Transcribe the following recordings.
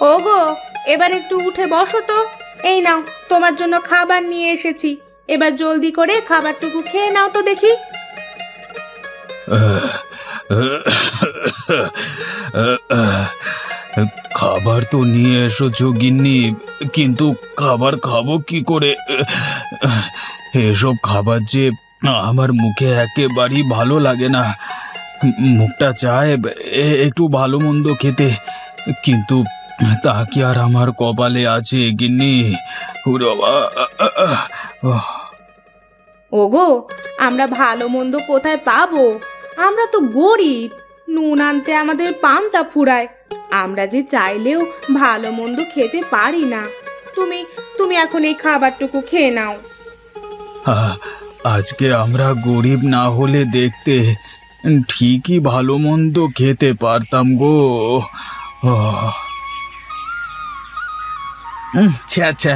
ওগো, এবার একটু উঠে বসো তো। এই নাও, তোমার জন্য খাবার নিয়ে এসেছি। এবার জলদি করে খাবারটুকু খেয়ে নাও তো দেখি। খাবার তো নিয়ে এসেছো গিন্নি, কিন্তু খাবার খাবো কি করে? এসব খাবার যে আমার মুখে একেবারেই ভালো লাগে না। মুখটা চায় একটু ভালো মন্দ খেতে, কিন্তু তা কি আর আমার কপালে আছে গিন্নি? ওরে বাবা! ওগো, আমরা ভালো মন্দ কোথায় পাবো? আমরা তো গরিব, নুন আনতে আমাদের পান্তা ফুরায়। আমরা যে চাইলেও ভালো মন্দ খেতে পারি না। তুমি তুমি এখন এই খাবারটুকু খেয়ে নাও। আজকে আমরা গরিব না হলে দেখতে ঠিকই ভালো মন্দ খেতে পারতাম গো। আচ্ছা,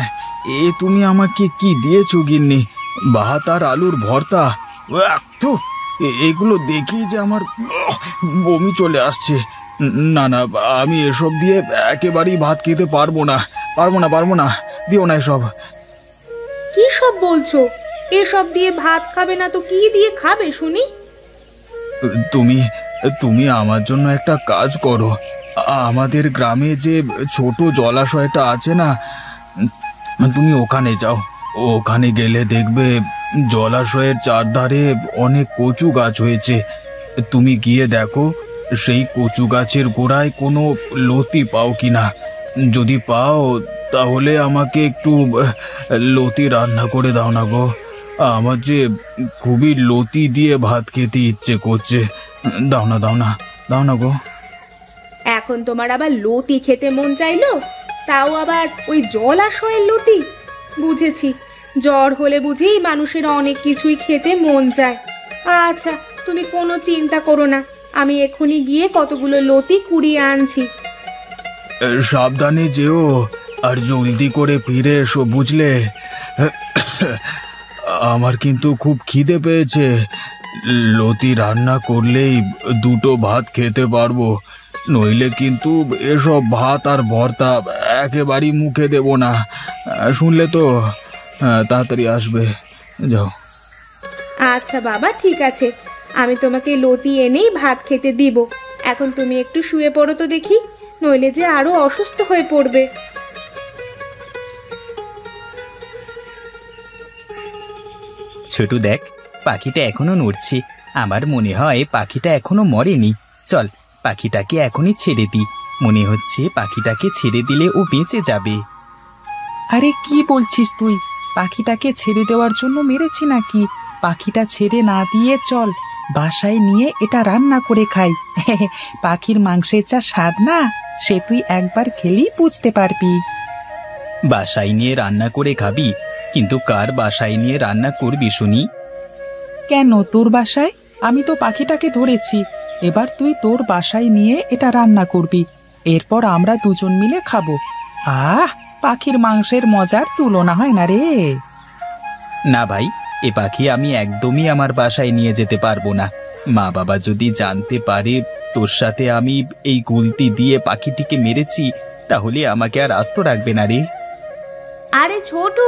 এ তুমি আমাকে কি দিয়েছো গিন্নি? ভাত আর আলুর ভর্তা। তো এগুলো দেখি যে আমার বমি চলে আসছে। না না, আমি এসব দিয়ে একেবারেই ভাত খেতে পারবো না, পারবো না। দিও না এসব। কি সব বলছো? এসব দিয়ে ভাত খাবে না তো কি দিয়ে খাবে শুনি? তুমি তুমি আমার জন্য একটা কাজ করো। আমাদের গ্রামে যে ছোট জলাশয়টা আছে না, তুমি ওখানে যাও। ওখানে গেলে দেখবে জলাশয়ের চারধারে অনেক কচু গাছ হয়েছে। তুমি গিয়ে দেখো সেই কচু গাছের গোড়ায় কোনো লতি পাও কিনা। যদি পাও তাহলে আমাকে একটু লতি রান্না করে দাও না গো। আমার যে খুবই লতি দিয়ে ভাত খেতে ইচ্ছে করছে। দাও না গো। এখন তোমার আবার লতি খেতে মন চাইলো? তাও আবার ওই জলাশয়ের লতি? বুঝেছি, জ্বর হলে বুঝি মানুষের অনেক কিছুই খেতে মন চায়। আচ্ছা, তুমি কোনো চিন্তা করো না, আমি এক্ষুনি গিয়ে কতগুলো লতি কুড়িয়ে আনছি। সাবধানে যেও, আর জলদি করে ফিরে এসো, বুঝলে? আমার কিন্তু খুব খিদে পেয়েছে। লতি রান্না করলেই দুটো ভাত খেতে পারবো, নইলে কিন্তু এসব ভাত আর ভর্তা একেবারেই মুখে দেব না। শুনলে তো? তাড়াতাড়ি আসবে, যাও। আচ্ছা বাবা, ঠিক আছে, আমি তোমাকে লতি এনেই ভাত খেতে দিব। এখন তুমি একটু শুয়ে পড়ো তো দেখি, নইলে যে আরো অসুস্থ হয়ে পড়বে। ছোটু দেখ, পাখিটা এখনো নড়ছে। আমার মনে হয় পাখিটা এখনো মরেনি। চল, পাখিটাকে এখনই ছেড়ে দিই। মনে হচ্ছে পাখিটাকে ছেড়ে দিলে ও বেঁচে যাবে। আরে কি বলছিস তুই? পাখিটাকে ছেড়ে দেওয়ার জন্য মেরেছি নাকি? পাখিটা ছেড়ে না দিয়ে চল বাসায় নিয়ে এটা রান্না করে খাই। পাখির মাংসের যা স্বাদ না, সে তুই একবার খেলেই বুঝতে পারবি। বাসায় নিয়ে রান্না করে খাবি? কিন্তু কার বাসায় নিয়ে রান্না করবি শুনি? কেন তোর বাসায়? আমি তো পাখিটাকে ধরেছি। এবার তুই তোর বাসায় নিয়ে এটা রান্না করবি, এরপর আমরা দুজন মিলে খাবো। আহ, পাখির মাংসের মজার তুলনা হয় না রে। না ভাই, এ পাখি আমি একদমই আমার বাসায় নিয়ে যেতে পারবো না। মা বাবা যদি জানতে পারে তোর সাথে আমি এই গুলতি দিয়ে পাখিটিকে মেরেছি, তাহলে আমাকে আর আস্ত রাখবে না রে। আরে ছোটু,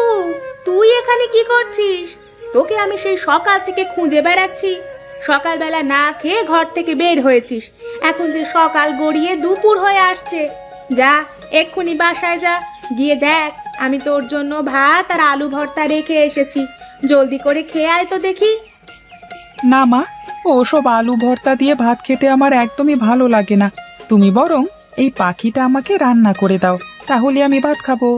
তুই এখানে কি করছিস? তোকে আমি সেই সকাল থেকে খুঁজে বেড়াচ্ছি। সকালবেলা না খেয়ে ঘর থেকে বের হয়েছিস, এখন যে সকাল গড়িয়ে দুপুর হয়ে আসছে। যা, এক্ষুনি বাসায় যা, গিয়ে দেখ আমি তোর জন্য ভাত আর আলু ভর্তা রেখে এসেছি। জলদি করে খেয়ে আয় তো দেখি। না মা, ওসব আলু ভর্তা দিয়ে ভাত খেতে আমার একদমই ভালো লাগে না। তুমি বরং এই পাখিটা আমাকে রান্না করে দাও, তাহলে আমি ভাত খাবো।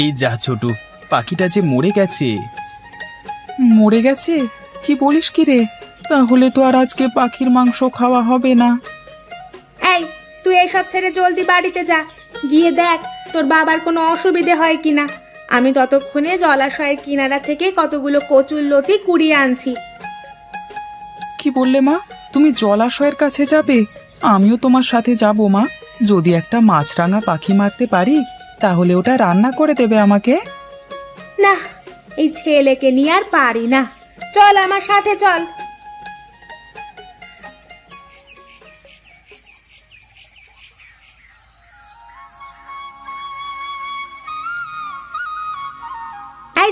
এই যা ছোটু, পাখিটা যে মরে গেছে। মরে গেছে? কি বলিস কি রে? তাহলে তো আর আজকে পাখির মাংস খাওয়া হবে না। এই, তুই এসব ছেড়ে জলদি বাড়িতে যা, গিয়ে দেখ তোর বাবার কোনো অসুবিধে হয় কিনা। আমি ততক্ষণে জলাশয়ের কিনারা থেকে কতগুলো কচুর লতি কুড়িয়ে আনছি। কি বললে মা? তুমি জলাশয়ের কাছে যাবে? আমিও তোমার সাথে যাব মা। যদি একটা মাছরাঙা পাখি মারতে পারি, তাহলে ওটা রান্না করে দেবে আমাকে। না, এই ছেলেকে নিয়ে আর পারি না। চল আমার সাথে চল।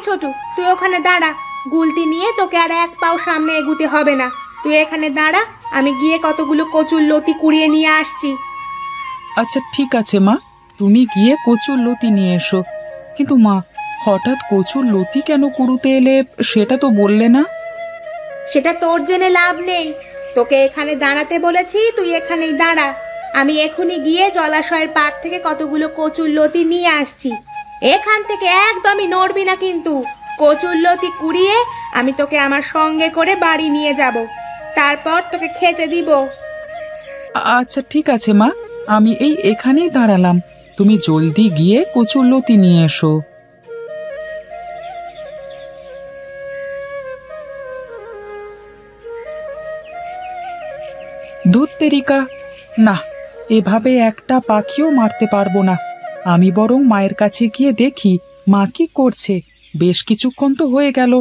ছোটু, তুই ওখানে দাঁড়া। গুলতি নিয়ে তোকে আর এক পাও সামনে এগুতে হবে না। তুই এখানে দাঁড়া, আমি গিয়ে কতগুলো কচুর লতি কুড়িয়ে নিয়ে আসছি। আচ্ছা ঠিক আছে মা, তুমি গিয়ে কচুর লতি নিয়ে এসো। কিন্তু মা, হঠাৎ কচুর লতি কেন কুড়ুতে এলে সেটা তো বললে না? সেটা তোর জেনে লাভ নেই। তোকে এখানে দাঁড়াতে বলেছি, তুই এখানেই দাঁড়া। আমি এখনই গিয়ে জলাশয়ের পাড় থেকে কতগুলো কচুর লতি নিয়ে আসছি। এখান থেকে একদমই নড়বি না কিন্তু। কচুর লতি কুড়িয়ে আমি তোকে আমার সঙ্গে করে বাড়ি নিয়ে যাব, তারপর তোকে খেতে দিব। আচ্ছা ঠিক আছে মা, আমি এখানেই দাঁড়ালাম। তুমি জলদি গিয়ে কচুর লতি নিয়ে এসো। দুধ তেরিকা, না, এভাবে একটা পাখিও মারতে পারবো না। আমি বরং মায়ের কাছে গিয়ে দেখি মা কি করছে। বেশ কিছুক্ষণ তো হয়ে গেল,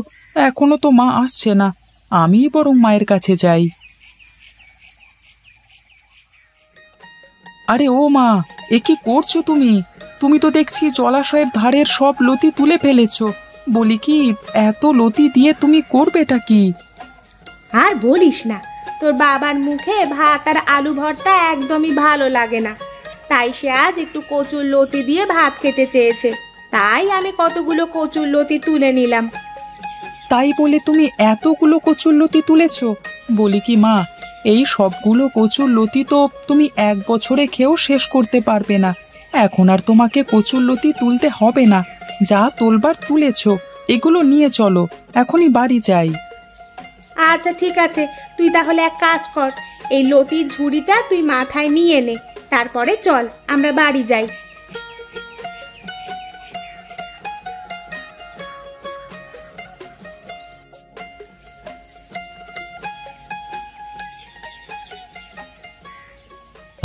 এখনো তো মা আসছে না। আমি বরং মায়ের কাছে যাই। আরে ও মা, এ কি করছো তুমি? তুমি তো দেখছি জলাশয়ের ধারের সব লতি তুলে ফেলেছো। বলি কি, এত লতি দিয়ে তুমি করবেটা কি? আর বলিস না, তোর বাবার মুখে ভাত আর আলু ভর্তা একদমই ভালো লাগে না। তাই সে আজ একটু কচুর লতি দিয়ে ভাত খেতে চেয়েছে। তাই আমি কতগুলো কচুর লতি তুলে নিলাম। তাই বলে তুমি এতগুলো কচুর লতি তুলেছো? বলি কি মা, এই সবগুলো কচুর লতি তো তুমি এক বছরে খেয়েও শেষ করতে পারবে না। এখন আর তোমাকে কচুর লতি তুলতে হবে না। যা তোলবার তুলেছো, এগুলো নিয়ে চলো, এখনই বাড়ি যাই। আচ্ছা ঠিক আছে, তুই তাহলে এক কাজ কর, এই লতির ঝুড়িটা তুই মাথায় নিয়ে নে, তারপরে চল আমরা বাড়ি যাই।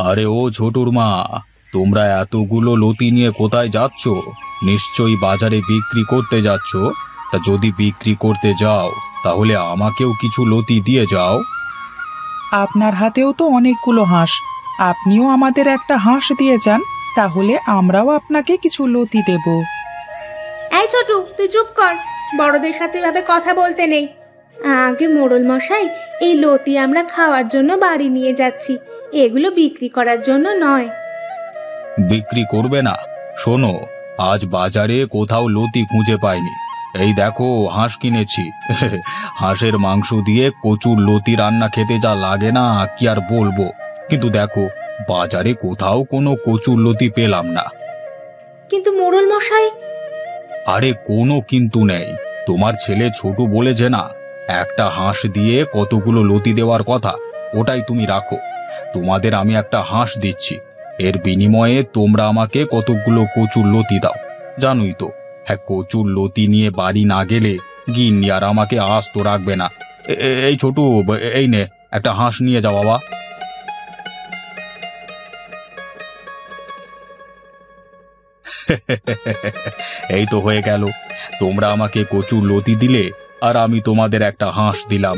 আরে ও ছোটুর মা, তোমরা এতগুলো লতি নিয়ে কোথায় যাচ্ছ? নিশ্চয়ই বাজারে বিক্রি করতে যাচ্ছ। তা যদি বিক্রি করতে যাও তাহলে আমাকেও কিছু লতি দিয়ে যাও। আপনার হাতেও তো অনেকগুলো হাঁস, আপনিও আমাদের একটা হাঁস দিয়ে যান, তাহলে আমরাও আপনাকে কিছু লতি দেব। এই ছোটু, তুই চুপ কর, বড়দের সাথে এভাবে কথা বলতে নেই। আগে মোড়ল মশাই, এই লতি আমরা খাওয়ার জন্য বাড়ি নিয়ে যাচ্ছি, এগুলো বিক্রি করার জন্য নয়। বিক্রি করবে না? শোনো, আজ বাজারে কোথাও লতি খুঁজে পাইনি। এই দেখো হাঁস কিনেছি। হাঁসের মাংস দিয়ে কচুর লতি রান্না খেতে যা লাগে না কি আর বলবো। কিন্তু দেখো, বাজারে কোথাও কোনো কচুর লতি পেলাম না। কিন্তু মোড়ল মশাই। আরে কোনো কিন্তু নেই। তোমার ছেলে ছোট বলেছে না, একটা হাঁস দিয়ে কতগুলো লতি দেওয়ার কথা, ওটাই তুমি রাখো। তোমাদের আমি একটা হাঁস দিচ্ছি, এর বিনিময়ে তোমরা আমাকে কতগুলো কচুর লতি দাও। জানোই তো, হ্যাঁ, কচুর লতি নিয়ে বাড়ি না গেলে গিন্নি আর আমাকে আস্ত রাখবে না। এই ছোটু, এই নে একটা হাঁস নিয়ে যাও বাবা। এই তো হয়ে গেল, তোমরা আমাকে কচুর লতি দিলে আর আমি তোমাদের একটা হাঁস দিলাম।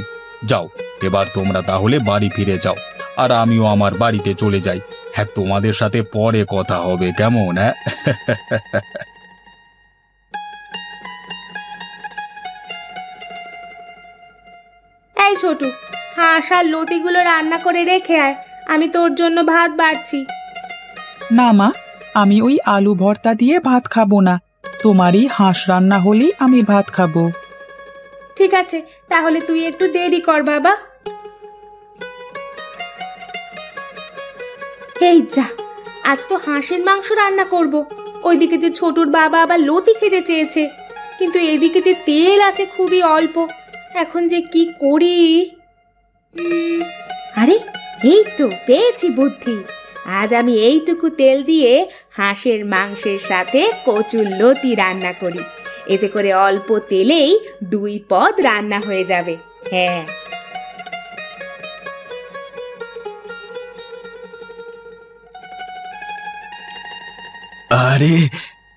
যাও, এবার তোমরা তাহলে বাড়ি ফিরে যাও, আর আমিও আমার বাড়িতে চলে যাই। হ্যাঁ, তোমাদের সাথে পরে কথা হবে, কেমন? হ্যাঁ। এই ছোটু, হাঁস আর লতিগুলো রান্না করে রেখে আয়, আমি তোর জন্য ভাত বাড়ছি। না মা, আমি ওই আলু ভর্তা দিয়ে ভাত খাবো না। তোমারই হাঁস রান্না হলেই আমি ভাত খাবো। ঠিক আছে, তাহলে তুই একটু দেরি কর বাবা। এই যা, আজ তো হাঁসের মাংস রান্না করব। ওইদিকে যে ছোটুর বাবা আবার লতি খেতে চেয়েছে, কিন্তু এদিকে যে তেল আছে খুবই অল্প। এখন যে কি করি? আরে, এই তো পেয়েছি বুদ্ধি। আজ আমি এইটুকু তেল দিয়ে হাঁসের মাংসের সাথে কচুর লতি রান্না করি। এতে করে অল্প তেলেই 2 পদ রান্না হয়ে যাবে। হ্যাঁ, আরে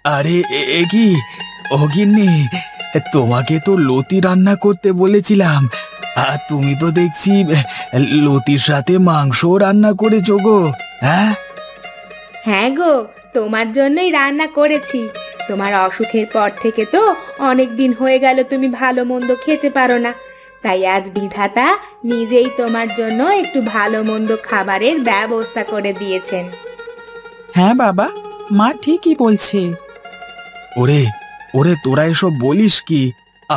আরে, এ কি? ও গিন্নি, তোমাকে তো লতি রান্না করতে বলেছিলাম, আর তুমি তো দেখছি লতির সাথে মাংস রান্না করেছো গো। হ্যাঁ হ্যাঁ গো, তোমার জন্যই রান্না করেছি। তোমার অসুখের পর থেকে তো অনেক দিন হয়ে গেল তুমি ভালো মন্দ খেতে পারো না, তাই আজ বিধাতা নিজেই তোমার জন্য একটু ভালো মন্দ খাবারের ব্যবস্থা করে দিয়েছেন। হ্যাঁ বাবা, মা ঠিকই বলছে। ওরে ওরে, তোরা এসব বলিস কি?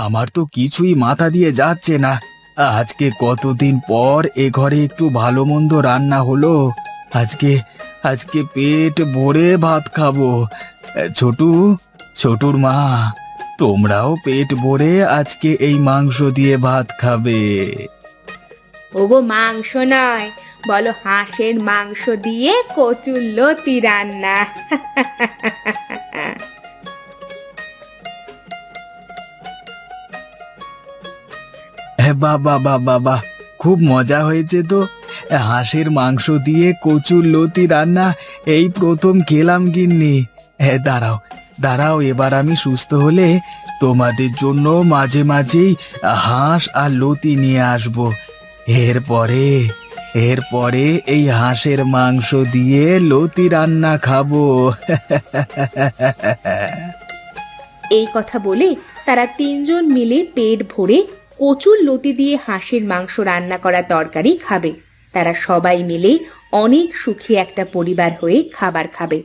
আমার তো কিছুই মাথা দিয়ে যাচ্ছে না। আজকে কতদিন পর এ ঘরে একটু ভালো মন্দ রান্না হলো। আজকে আজকে পেট ভরে ভাত খাবো। ছোটু, ছোটুর মা, তোমরাও পেট ভরে আজকে এই মাংস দিয়ে ভাত খাবে। ওগো, মাংস নয়, বলো হাঁসের মাংস দিয়ে কচুর লতি রান্না। হ্যাঁ, বাবা বাবা বাবা, খুব মজা হয়েছে তো। হাঁসের মাংস দিয়ে কচুর লতি রান্না এই প্রথম খেলাম গিন্নি। হ্যাঁ, দাঁড়াও দাঁড়াও, এবার আমি সুস্থ হলে তোমাদের জন্য মাঝে মাঝেই হাঁস আর লতি নিয়ে আসবো। এরপরে এরপরে এই হাঁসের মাংস দিয়ে লতি রান্না খাবো। এই কথা বলে তারা তিনজন মিলে পেট ভরে কচুর লতি দিয়ে হাঁসের মাংস রান্না করা তরকারি খাবে। তারা সবাই মিলে অনেক সুখী একটা পরিবার হয়ে খাবার খাবে।